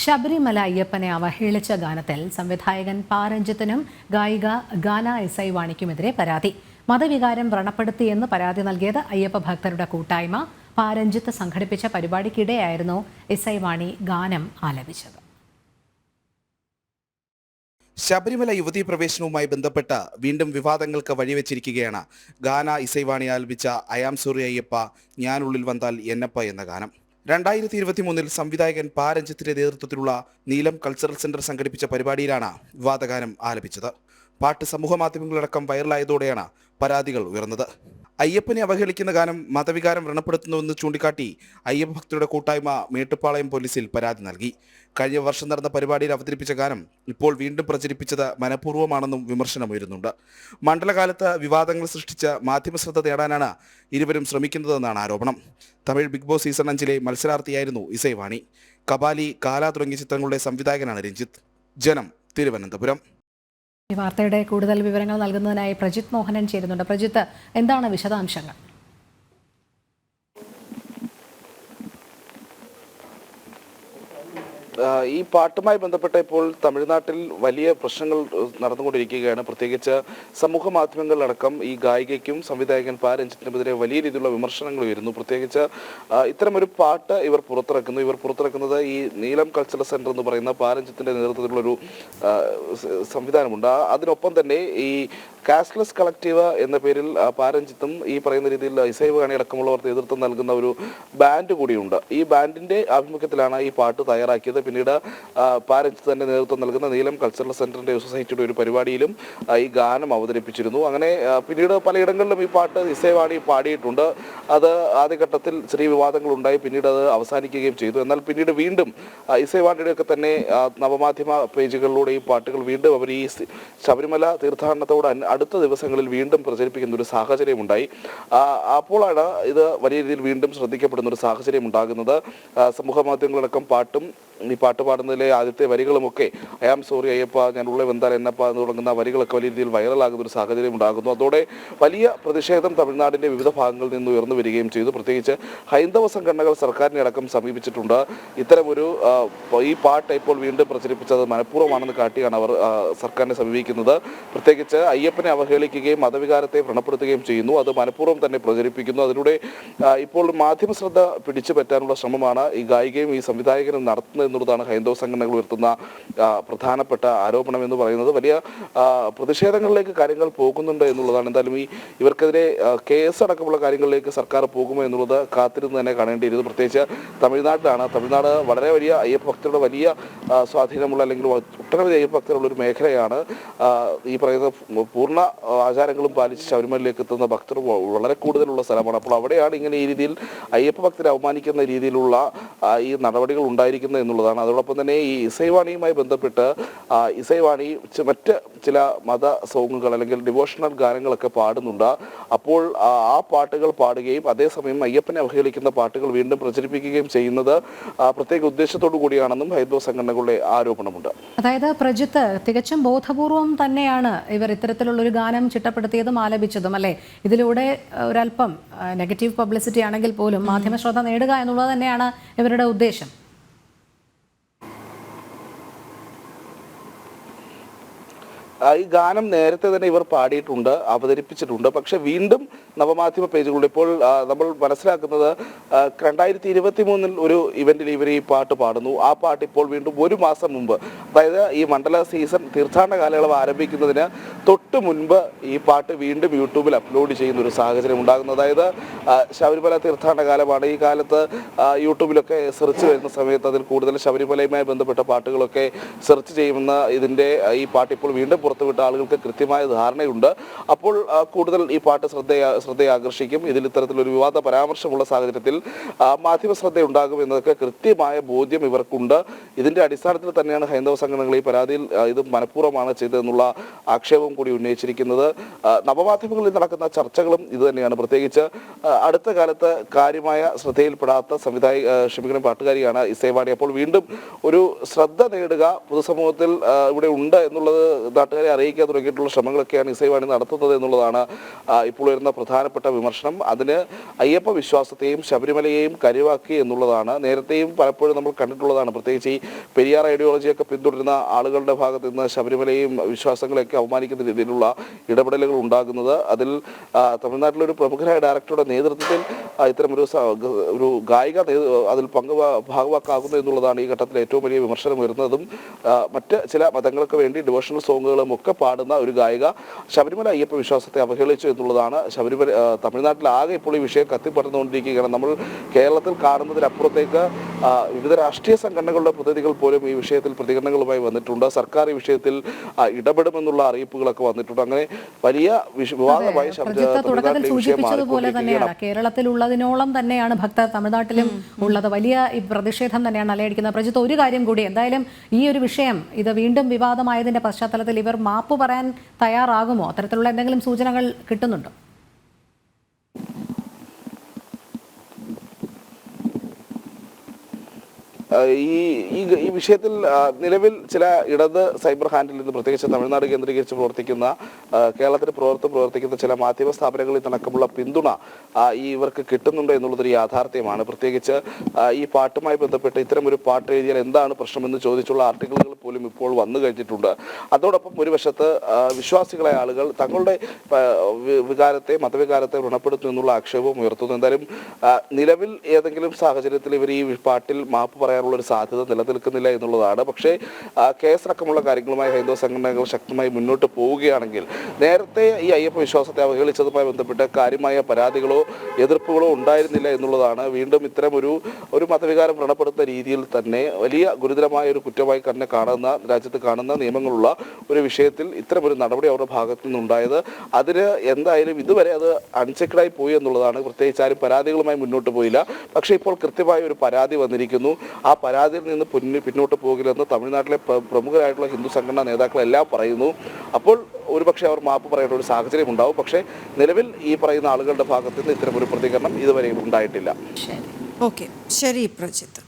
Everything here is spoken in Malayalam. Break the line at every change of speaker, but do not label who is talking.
ശബരിമല അയ്യപ്പനെ അവഹേളിച്ച ഗാനത്തിൽ സംവിധായകൻ പാരഞ്ജിത്തിനും ഗായിക ഗാന എസ് ഐ വാണിക്കുമെതിരെ പരാതി. മതവികാരം വ്രണപ്പെടുത്തിയെന്ന് പരാതി നൽകിയത് അയ്യപ്പ ഭക്തരുടെ കൂട്ടായ്മ. പാരഞ്ജിത്ത് സംഘടിപ്പിച്ച പരിപാടിക്കിടെയായിരുന്നു എസ് ഐ വാണി ഗാനം ആലപിച്ചത്.
ശബരിമല യുവതീ പ്രവേശനവുമായി ബന്ധപ്പെട്ട് വീണ്ടും വിവാദങ്ങൾക്ക് വഴിവെച്ചിരിക്കുകയാണ് ഗാന ഇസൈവാണി ആലപിച്ച അയാം സോറി അയ്യപ്പ ഞാനുള്ളിൽ വന്നാൽ എന്നപ്പ എന്ന ഗാനം. 2023 സംവിധായകൻ പാരഞ്ജിത്തിന്റെ നേതൃത്വത്തിലുള്ള നീലം കൾച്ചറൽ സെന്റർ സംഘടിപ്പിച്ച പരിപാടിയിലാണ് വിവാദഗാനം ആലപിച്ചത്. പാട്ട് സമൂഹ മാധ്യമങ്ങളിലടക്കം വൈറലായതോടെയാണ് പരാതികൾ ഉയർന്നത്. അയ്യപ്പനെ അവഹേളിക്കുന്ന ഗാനം മതവികാരം വ്രണപ്പെടുത്തുന്നുവെന്ന് ചൂണ്ടിക്കാട്ടി അയ്യപ്പ ഭക്തരുടെ കൂട്ടായ്മ മേട്ടുപ്പാളയം പോലീസിൽ പരാതി നൽകി. കഴിഞ്ഞ വർഷം നടന്ന പരിപാടിയിൽ അവതരിപ്പിച്ച ഗാനം ഇപ്പോൾ വീണ്ടും പ്രചരിപ്പിച്ചത് മനഃപൂർവ്വമാണെന്നും വിമർശനമുയരുന്നുണ്ട്. മണ്ഡലകാലത്ത് വിവാദങ്ങൾ സൃഷ്ടിച്ച് മാധ്യമശ്രദ്ധ നേടാനാണ് ഇരുവരും ശ്രമിക്കുന്നതെന്നാണ് ആരോപണം. തമിഴ് ബിഗ് ബോസ് സീസൺ 5 മത്സരാർത്ഥിയായിരുന്നു ഇസൈവാണി. കബാലി, കാല തുടങ്ങിയ ചിത്രങ്ങളുടെ സംവിധായകനാണ് രഞ്ജിത്ത്. ജനം, തിരുവനന്തപുരം.
ഈ വാർത്തയുടെ കൂടുതൽ വിവരങ്ങൾ നൽകുന്നതിനായി പ്രജിത്ത് മോഹനൻ ചേരുന്നുണ്ട്. പ്രജിത്ത്, എന്താണ് വിശദാംശങ്ങൾ?
ഈ പാട്ടുമായി ബന്ധപ്പെട്ട് ഇപ്പോൾ തമിഴ്നാട്ടിൽ വലിയ പ്രശ്നങ്ങൾ നടന്നുകൊണ്ടിരിക്കുകയാണ്. പ്രത്യേകിച്ച് സമൂഹ മാധ്യമങ്ങളിലടക്കം ഈ ഗായികയ്ക്കും സംവിധായകൻ പാരഞ്ജിത്തിനെതിരെ വലിയ രീതിയിലുള്ള വിമർശനങ്ങൾ ഉയരുന്നു. പ്രത്യേകിച്ച് ഇത്തരമൊരു പാട്ട് ഇവർ പുറത്തിറക്കുന്നത് ഈ നീലം കൾച്ചറൽ സെന്റർ എന്ന് പറയുന്ന പാരഞ്ജിത്തിന്റെ നേതൃത്വത്തിലുള്ളൊരു സംവിധാനമുണ്ട്. അതിനൊപ്പം തന്നെ ഈ കാസ്ലെസ് കളക്റ്റീവ് എന്ന പേരിൽ പാരഞ്ജിത്തും ഈ പറയുന്ന രീതിയിൽ ഇസൈവാണി അടക്കമുള്ളവർ നേതൃത്വം നൽകുന്ന ഒരു ബാൻഡ് കൂടിയുണ്ട്. ഈ ബാൻഡിന്റെ ആഭിമുഖ്യത്തിലാണ് ഈ പാട്ട് തയ്യാറാക്കിയത്. പിന്നീട് പാരഞ്ജിത്ത് തന്നെ നേതൃത്വം നൽകുന്ന നീലം കൾച്ചറൽ സെന്ററിന്റെ സൊസൈറ്റിയുടെ ഒരു പരിപാടിയിലും ഈ ഗാനം അവതരിപ്പിച്ചിരുന്നു. അങ്ങനെ പിന്നീട് പലയിടങ്ങളിലും ഈ പാട്ട് ഇസൈവാണി പാടിയിട്ടുണ്ട്. അത് ആദ്യഘട്ടത്തിൽ ചെറിയ വിവാദങ്ങൾ ഉണ്ടായി, പിന്നീട് അത് അവസാനിക്കുകയും ചെയ്തു. എന്നാൽ പിന്നീട് വീണ്ടും ഇസൈവാണിയുടെയൊക്കെ തന്നെ നവമാധ്യമ പേജുകളിലൂടെ ഈ പാട്ടുകൾ വീണ്ടും അവർ ഈ ശബരിമല തീർത്ഥാടനത്തോട് അടുത്ത ദിവസങ്ങളിൽ വീണ്ടും പ്രചരിപ്പിക്കുന്ന ഒരു സാഹചര്യമുണ്ടായി. അപ്പോഴാണ് ഇത് വലിയ രീതിയിൽ വീണ്ടും ശ്രദ്ധിക്കപ്പെടുന്ന ഒരു സാഹചര്യം ഉണ്ടാകുന്നത്. സമൂഹ മാധ്യമങ്ങളടക്കം ഈ പാട്ട് പാടുന്നതിലെ ആദ്യത്തെ വരികളുമൊക്കെ അയാം സോറി അയ്യപ്പ ഞാനുള്ളിൽ വന്നാൽ എന്നപ്പ എന്ന് തുടങ്ങുന്ന വരികളൊക്കെ വലിയ രീതിയിൽ വൈറലാകുന്ന ഒരു സാഹചര്യം ഉണ്ടാകുന്നു. അതോടെ വലിയ പ്രതിഷേധം തമിഴ്നാടിന്റെ വിവിധ ഭാഗങ്ങളിൽ നിന്ന് ഉയർന്നു വരികയും ചെയ്തു. പ്രത്യേകിച്ച് ഹൈന്ദവ സംഘടനകൾ സർക്കാരിനെ അടക്കം സമീപിച്ചിട്ടുണ്ട്. ഇത്തരമൊരു ഈ പാട്ട് ഇപ്പോൾ വീണ്ടും പ്രചരിപ്പിച്ചത് മനഃപൂർവ്വമാണെന്ന് കാട്ടിയാണ് അവർ സർക്കാരിനെ സമീപിക്കുന്നത്. പ്രത്യേകിച്ച് അയ്യപ്പനെ അവഹേളിക്കുകയും മതവികാരത്തെ വ്രണപ്പെടുത്തുകയും ചെയ്യുന്നു. അത് മനഃപൂർവ്വം തന്നെ പ്രചരിപ്പിക്കുന്നു. അതിലൂടെ ഇപ്പോൾ മാധ്യമ ശ്രദ്ധ പിടിച്ചു പറ്റാനുള്ള ശ്രമമാണ് ഈ ഗായികയും ഈ സംവിധായകനും നടത്തുന്നത് എന്നുള്ളതാണ് ഹൈന്ദവ സംഘടനകൾ ഉയർത്തുന്ന പ്രധാനപ്പെട്ട ആരോപണം എന്ന് പറയുന്നത്. വലിയ പ്രതിഷേധങ്ങളിലേക്ക് കാര്യങ്ങൾ പോകുന്നുണ്ട് എന്നുള്ളതാണ്. എന്തായാലും ഇവർക്കെതിരെ കേസ് അടക്കമുള്ള കാര്യങ്ങളിലേക്ക് സർക്കാർ പോകുമോ എന്നുള്ളത് കാത്തിരുന്ന് തന്നെ കാണേണ്ടിയിരുന്നു. പ്രത്യേകിച്ച് തമിഴ്നാട്ടിലാണ്. തമിഴ്നാട് വളരെ വലിയ അയ്യപ്പ ഭക്തരുടെ വലിയ സ്വാധീനമുള്ള അല്ലെങ്കിൽ ഒട്ടനവധി അയ്യപ്പ ഭക്തരുള്ള ഒരു മേഖലയാണ്. ഈ പറയുന്ന പൂർണ്ണ ആചാരങ്ങളും പാലിച്ച് ശബരിമലയിലേക്ക് എത്തുന്ന ഭക്തർ വളരെ കൂടുതലുള്ള സ്ഥലമാണ്. അപ്പോൾ അവിടെയാണ് ഇങ്ങനെ ഈ രീതിയിൽ അയ്യപ്പ ഭക്തരെ അവമാനിക്കുന്ന രീതിയിലുള്ള ഈ നടപടികൾ ഉണ്ടായിരിക്കുന്നത് എന്നുള്ളതാണ്. അതോടൊപ്പം തന്നെ ഈ ഇസൈവാണിയുമായി ബന്ധപ്പെട്ട് ഇസൈവാണി മറ്റ് ചില മത സോങ്ങുകൾ അല്ലെങ്കിൽ ഡിവോഷണൽ ഗാനങ്ങളൊക്കെ പാടുന്നുണ്ട്. അപ്പോൾ ആ പാട്ടുകൾ പാടുകയും അതേസമയം അയ്യപ്പനെ അവഹേളിക്കുന്ന പാട്ടുകൾ വീണ്ടും പ്രചരിപ്പിക്കുകയും ചെയ്യുന്നത് പ്രത്യേക ഉദ്ദേശത്തോടു കൂടിയാണെന്നും ഹൈന്ദവ സംഘടനകളുടെ ആരോപണമുണ്ട്.
അതായത് പ്രജിത്ത്, തികച്ചും ബോധപൂർവം തന്നെയാണ് ഇവർ ഇത്തരത്തിലുള്ളൊരു ഗാനം ചിട്ടപ്പെടുത്തിയതും ആലപിച്ചതും, അല്ലേ? ഇതിലൂടെ ഒരല്പം നെഗറ്റീവ് പബ്ലിസിറ്റി ആണെങ്കിൽ പോലും മാധ്യമശ്രദ്ധ നേടുക എന്നുള്ളത് തന്നെയാണ് ഇവരുടെ ഉദ്ദേശം.
ഈ ഗാനം നേരത്തെ തന്നെ ഇവർ പാടിയിട്ടുണ്ട്, അവതരിപ്പിച്ചിട്ടുണ്ട്. പക്ഷെ വീണ്ടും നവമാധ്യമ പേജുകളുടെ ഇപ്പോൾ നമ്മൾ മനസ്സിലാക്കുന്നത് 2023 ഒരു ഇവന്റിൽ ഇവർ ഈ പാട്ട് പാടുന്നു. ആ പാട്ട് ഇപ്പോൾ വീണ്ടും ഒരു മാസം മുമ്പ്, അതായത് ഈ മണ്ഡല സീസൺ തീർത്ഥാടന കാലയളവ് ആരംഭിക്കുന്നതിന് തൊട്ട് മുൻപ് ഈ പാട്ട് വീണ്ടും യൂട്യൂബിൽ അപ്ലോഡ് ചെയ്യുന്ന ഒരു സാഹചര്യം ഉണ്ടാകുന്നു. അതായത് ശബരിമല തീർത്ഥാടന കാലമാണ്. ഈ കാലത്ത് യൂട്യൂബിലൊക്കെ സെർച്ച് വരുന്ന സമയത്ത് അതിൽ കൂടുതൽ ശബരിമലയുമായി ബന്ധപ്പെട്ട പാട്ടുകളൊക്കെ സെർച്ച് ചെയ്യുന്ന ഇതിൻ്റെ ഈ പാട്ട് ഇപ്പോൾ വീണ്ടും പുറത്തുവിട്ട ആളുകൾക്ക് കൃത്യമായ ധാരണയുണ്ട്. അപ്പോൾ കൂടുതൽ ഈ പാട്ട് ശ്രദ്ധയെ ആകർഷിക്കും. ഇതിൽ ഇത്തരത്തിലൊരു വിവാദ പരാമർശമുള്ള സാഹചര്യത്തിൽ മാധ്യമ ശ്രദ്ധ ഉണ്ടാകും എന്നതൊക്കെ കൃത്യമായ ബോധ്യം ഇവർക്കുണ്ട്. ഇതിന്റെ അടിസ്ഥാനത്തിൽ തന്നെയാണ് ഹൈന്ദവ സംഘടനകൾ ഈ പരാതിയിൽ ഇത് മനഃപൂർവ്വമാണ് ചെയ്തതെന്നുള്ള ആക്ഷേപം കൂടി ഉന്നയിച്ചിരിക്കുന്നത്. നവമാധ്യമങ്ങളിൽ നടക്കുന്ന ചർച്ചകളും ഇത് തന്നെയാണ്. പ്രത്യേകിച്ച് അടുത്ത കാലത്ത് കാര്യമായ ശ്രദ്ധയിൽപ്പെടാത്ത പാട്ടുകാരിയാണ് ഇസൈവാണി. അപ്പോൾ വീണ്ടും ഒരു ശ്രദ്ധ നേടുക പൊതുസമൂഹത്തിൽ ഇവിടെ ഉണ്ട് എന്നുള്ളത് നാട്ടുകാരെ അറിയിക്കാൻ തുടങ്ങിയിട്ടുള്ള ശ്രമങ്ങളൊക്കെയാണ് ഇസൈവാണി നടത്തുന്നത് എന്നുള്ളതാണ് ഇപ്പോൾ വരുന്ന പ്രധാനപ്പെട്ട വിമർശനം. അതിന് അയ്യപ്പ വിശ്വാസത്തെയും ശബരിമലയെയും കരുവാക്കി എന്നുള്ളതാണ്. നേരത്തെയും പലപ്പോഴും നമ്മൾ കണ്ടിട്ടുള്ളതാണ്. പ്രത്യേകിച്ച് ഈ പെരിയാർ ഐഡിയോളജിയൊക്കെ പിന്തുടരുന്ന ആളുകളുടെ ഭാഗത്ത് നിന്ന് ശബരിമലയും വിശ്വാസങ്ങളെയൊക്കെ അവമാനിക്കുന്ന രീതിയിലുള്ള ഇടപെടലുകൾ ഉണ്ടാകുന്നത്. അതിൽ തമിഴ്നാട്ടിലൊരു പ്രമുഖരായ ഡയറക്ടറുടെ നേതൃത്വത്തിൽ ഒരു ഗായിക അതിൽ ഭാഗവാക്കാകുന്നു എന്നുള്ളതാണ് ഈ ഘട്ടത്തിൽ ഏറ്റവും വലിയ വിമർശനം വരുന്നതും. മറ്റ് ചില മതങ്ങൾക്ക് വേണ്ടി ഡിവോഷണൽ സോങ്ങുകളും ഒക്കെ പാടുന്ന ഒരു ഗായിക ശബരിമല അയ്യപ്പ വിശ്വാസത്തെ അവഹേളിച്ചു എന്നുള്ളതാണ്. തമിഴ്നാട്ടിലാകെ ഇപ്പോൾ ഈ വിഷയം കത്തിപ്പടർന്നുകൊണ്ടിരിക്കുകയാണ്. നമ്മൾ കേരളത്തിൽ കാണുന്നതിനപ്പുറത്തേക്ക് വിവിധ രാഷ്ട്രീയ സംഘടനകളുടെ പ്രതിനിധികൾ പോലും ഈ വിഷയത്തിൽ പ്രതികരണങ്ങളുമായി വന്നിട്ടുണ്ട്. സർക്കാർ ഈ വിഷയത്തിൽ ഇടപെടുമെന്നുള്ള അറിയിപ്പുകളൊക്കെ വന്നിട്ടുണ്ട്. അങ്ങനെ വലിയ വിവാദമായി
സൂചിപ്പിച്ചതുപോലെ തന്നെയാണ് കേരളത്തിലുള്ളതിനോളം തന്നെയാണ് ഭക്തർ തമിഴ്നാട്ടിലും ഉള്ളത്. വലിയ ഈ പ്രതിഷേധം തന്നെയാണ് അലയടിക്കുന്നത്. പ്രജിത്ത്, ഒരു കാര്യം കൂടി, എന്തായാലും ഈ ഒരു വിഷയം ഇത് വീണ്ടും വിവാദമായതിന്റെ പശ്ചാത്തലത്തിൽ ഇവർ മാപ്പ് പറയാൻ തയ്യാറാകുമോ? അത്തരത്തിലുള്ള എന്തെങ്കിലും സൂചനകൾ കിട്ടുന്നുണ്ടോ?
ഈ വിഷയത്തിൽ നിലവിൽ ചില ഇടത് സൈബർ ഹാൻഡിൽ നിന്ന്, പ്രത്യേകിച്ച് തമിഴ്നാട് കേന്ദ്രീകരിച്ച് കേരളത്തിൽ പ്രവർത്തിക്കുന്ന ചില മാധ്യമ സ്ഥാപനങ്ങളിൽ നിന്നടക്കമുള്ള പിന്തുണ ഇവർക്ക് കിട്ടുന്നുണ്ട് എന്നുള്ളതൊരു യാഥാർത്ഥ്യമാണ്. പ്രത്യേകിച്ച് ഈ പാട്ടുമായി ബന്ധപ്പെട്ട് ഇത്തരം ഒരു പാട്ട് എഴുതിയാൽ എന്താണ് പ്രശ്നമെന്ന് ചോദിച്ചുള്ള ആർട്ടിക്കിളുകൾ പോലും ഇപ്പോൾ വന്നു കഴിഞ്ഞിട്ടുണ്ട്. അതോടൊപ്പം ഒരു വശത്ത് വിശ്വാസികളായ ആളുകൾ തങ്ങളുടെ മതവികാരത്തെ വ്രണപ്പെടുത്തുന്നു എന്നുള്ള ആക്ഷേപവും ഉയർത്തുന്നു. എന്തായാലും നിലവിൽ ഏതെങ്കിലും സാഹചര്യത്തിൽ ഇവർ ഈ പാട്ടിൽ മാപ്പ് പറയാനുള്ള ഒരു സാധ്യത നിലനിൽക്കുന്നില്ല എന്നുള്ളതാണ്. പക്ഷേ കേസടക്കമുള്ള കാര്യങ്ങളുമായി ഹൈന്ദവ സംഘടനകൾ ശക്തമായി മുന്നോട്ട് പോവുകയാണെങ്കിൽ നേരത്തെ ഈ അയ്യപ്പ വിശ്വാസത്തെ അവഹേളിച്ചതുമായി ബന്ധപ്പെട്ട് കാര്യമായ പരാതികളോ എതിർപ്പുകളോ ഉണ്ടായിരുന്നില്ല എന്നുള്ളതാണ്. വീണ്ടും ഇത്തരം ഒരു മതവികാരം വ്രണപ്പെടുത്തുന്ന രീതിയിൽ തന്നെ വലിയ ഗുരുതരമായ ഒരു കുറ്റമായി തന്നെ രാജ്യത്ത് കാണുന്ന നിയമങ്ങളുള്ള ഒരു വിഷയത്തിൽ ഇത്തരം ഒരു നടപടി അവരുടെ ഭാഗത്തു നിന്നുണ്ടായത്, അതിന് എന്തായാലും ഇതുവരെ അത് അൺചെക്ഡായി പോയി എന്നുള്ളതാണ്. പ്രത്യേകിച്ച് ആരും പരാതികളുമായി മുന്നോട്ട് പോയില്ല. പക്ഷേ ഇപ്പോൾ കൃത്യമായ ഒരു പരാതി വന്നിരിക്കുന്നു. ആ പരാതിയിൽ നിന്ന് പിന്നോട്ട് പോകില്ലെന്ന് തമിഴ്നാട്ടിലെ പ്രമുഖരായിട്ടുള്ള ഹിന്ദു സംഘടനാ നേതാക്കളെല്ലാം പറയുന്നു. അപ്പോൾ ഒരുപക്ഷെ അവർ മാപ്പ് പറയേണ്ട ഒരു സാഹചര്യം ഉണ്ടാവും. പക്ഷേ നിലവിൽ ഈ പറയുന്ന ആളുകളുടെ ഭാഗത്ത് നിന്ന് ഇത്തരം ഒരു പ്രതികരണം ഇതുവരെയും ഉണ്ടായിട്ടില്ല.
ഓക്കെ, ശരി പ്രജിത്ത്.